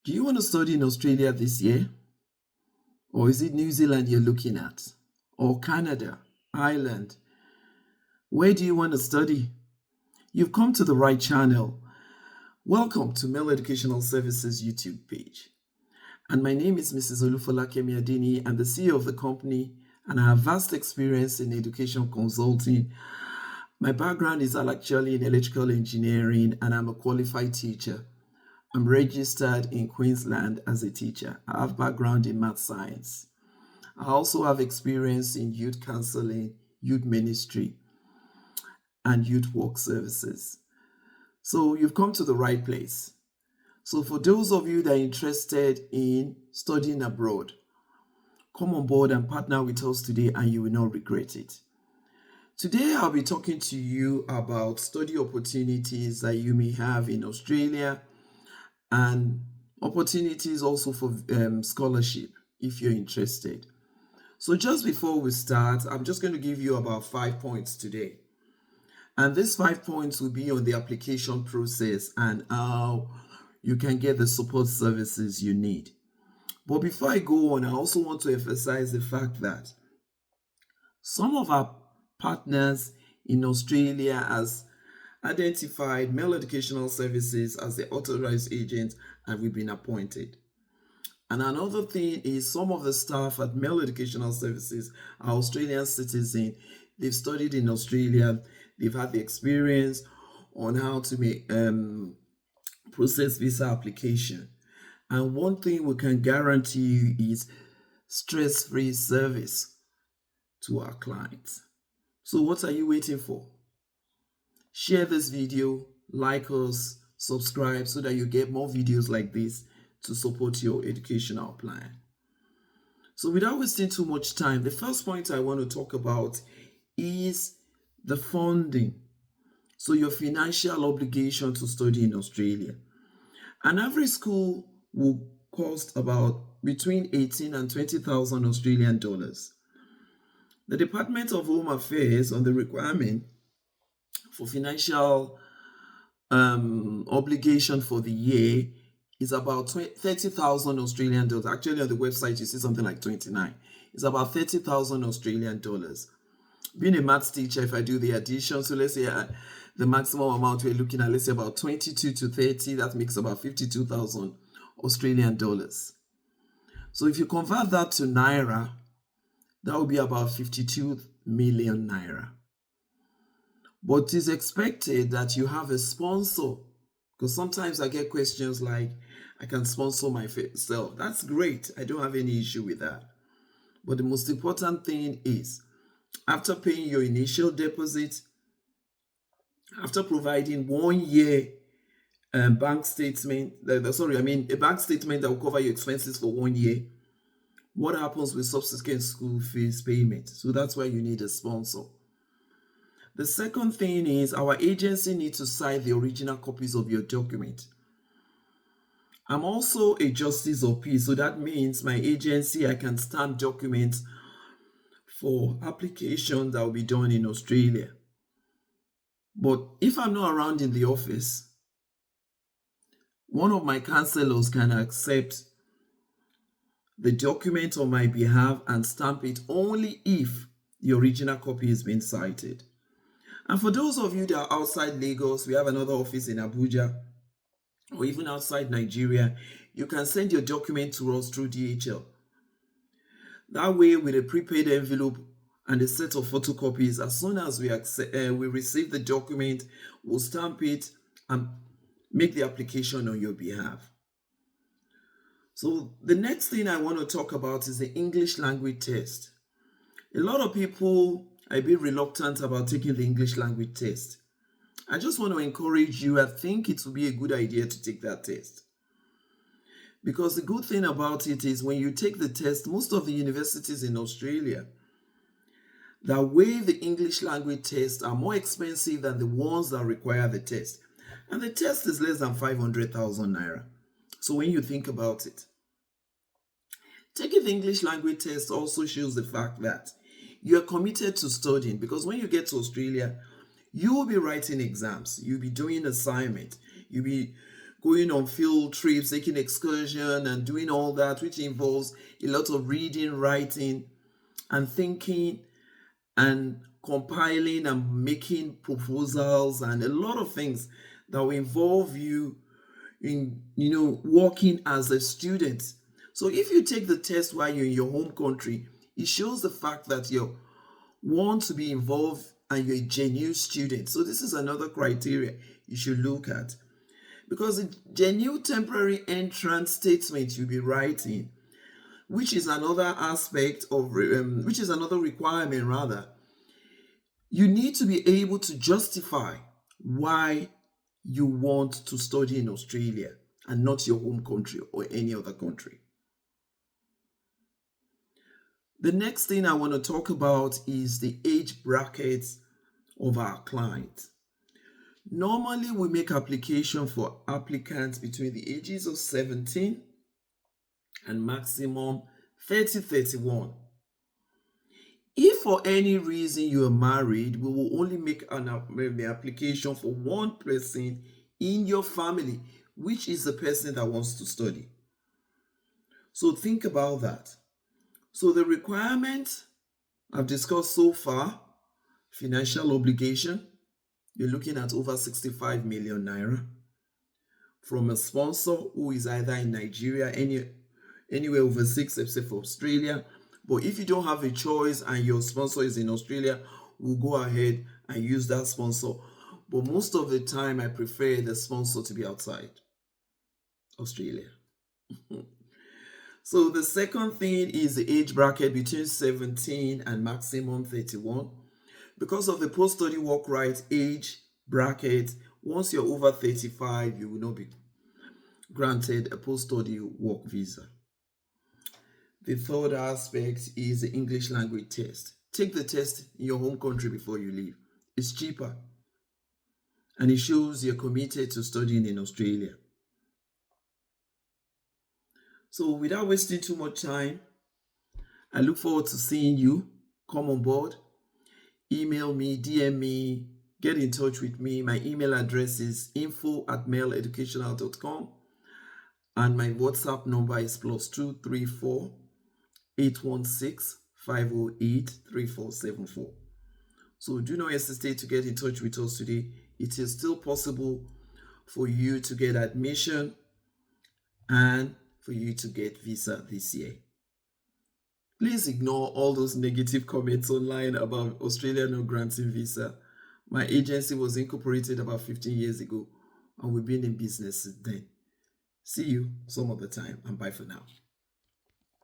Do you want to study in Australia this year? Or is it New Zealand you're looking at? Or Canada, Ireland? Where do you want to study? You've come to the right channel. Welcome to Mel Educational Services YouTube page. And my name is Mrs. Olufolake Adini. I'm the CEO of the company and I have vast experience in education consulting. My background is actually in electrical engineering and I'm a qualified teacher. I'm registered in Queensland as a teacher. I have background in math science. I also have experience in youth counseling, youth ministry, and youth work services. So you've come to the right place. So for those of you that are interested in studying abroad, come on board and partner with us today and you will not regret it. Today I'll be talking to you about study opportunities that you may have in Australia and opportunities also for scholarship if you're interested. So just before we start, I'm just going to give you about 5 points today. And these 5 points will be on the application process and how you can get the support services you need. But before I go on, I also want to emphasize the fact that some of our partners in Australia has identified Mel Educational Services as the authorized agent and we've been appointed. And another thing is some of the staff at Mel Educational Services are Australian citizens. They've studied in Australia. They've had the experience on how to make process visa application. And one thing we can guarantee you is stress-free service to our clients. So what are you waiting for? Share this video, like us, subscribe so that you get more videos like this to support your educational plan. So without wasting too much time, the first point I want to talk about is the funding. So your financial obligation to study in Australia. An average school will cost about between 18 and 20,000 Australian dollars. The Department of Home Affairs on the requirement for financial obligation for the year is about 30,000 Australian dollars. Actually, on the website, you see something like 29. It's about 30,000 Australian dollars. Being a maths teacher, if I do the addition, so let's say the maximum amount we're looking at, let's say about 22 to 30, that makes about 52,000 Australian dollars. So if you convert that to Naira, that would be about 52 million Naira. But it is expected that you have a sponsor, because sometimes I get questions like, I can sponsor myself. That's great. I don't have any issue with that. But the most important thing is, after paying your initial deposit, after providing 1 year bank statement, a bank statement that will cover your expenses for 1 year, what happens with subsequent school fees payment? So that's why you need a sponsor. The second thing is our agency needs to sign the original copies of your document. I'm also a justice of peace, so that means my agency, I can stamp documents for applications that will be done in Australia. But if I'm not around in the office, one of my counselors can accept the document on my behalf and stamp it only if the original copy has been cited. And for those of you that are outside Lagos, we have another office in Abuja, or even outside Nigeria, you can send your document to us through DHL. That way, with a prepaid envelope and a set of photocopies, as soon as we receive the document, we'll stamp it and make the application on your behalf. So the next thing I want to talk about is the English language test. A lot of people are a bit reluctant about taking the English language test. I just want to encourage you. I think it will be a good idea to take that test. Because the good thing about it is when you take the test, most of the universities in Australia that waive the English language test are more expensive than the ones that require the test. And the test is less than 500,000 Naira. So when you think about it, taking the English language test also shows the fact that you are committed to studying, because when you get to Australia, you will be writing exams, you'll be doing assignment, you'll be going on field trips, taking excursion and doing all that, which involves a lot of reading, writing, and thinking and compiling and making proposals and a lot of things that will involve you in working as a student. So if you take the test while you're in your home country, it shows the fact that you want to be involved and you're a genuine student. So this is another criteria you should look at, because the genuine temporary entrance statement you'll be writing, which is another aspect of which is another requirement rather, you need to be able to justify why you want to study in Australia and not your home country or any other country. The next thing I want to talk about is the age brackets of our clients. Normally, we make application for applicants between the ages of 17 and maximum 31. If for any reason you are married, we will only make an application for one person in your family, which is the person that wants to study. So think about that. So the requirements I've discussed so far: financial obligation, you're looking at over 65 million naira from a sponsor who is either in Nigeria, anywhere overseas except for Australia. But if you don't have a choice and your sponsor is in Australia, we'll go ahead and use that sponsor. But most of the time, I prefer the sponsor to be outside Australia. So the second thing is the age bracket between 17 and maximum 31. Because of the post-study work rights age bracket, once you're over 35, you will not be granted a post-study work visa. The third aspect is the English language test. Take the test in your home country before you leave. It's cheaper and it shows you're committed to studying in Australia. So without wasting too much time, I look forward to seeing you. Come on board. Email me, DM me, get in touch with me. My email address is info@maleeducational.com and my WhatsApp number is +234 816 508 3474. So do not hesitate to get in touch with us today. It is still possible for you to get admission and for you to get visa this year. Please ignore all those negative comments online about Australia not granting visa. My agency was incorporated about 15 years ago and we've been in business since then. See you some other time and bye for now.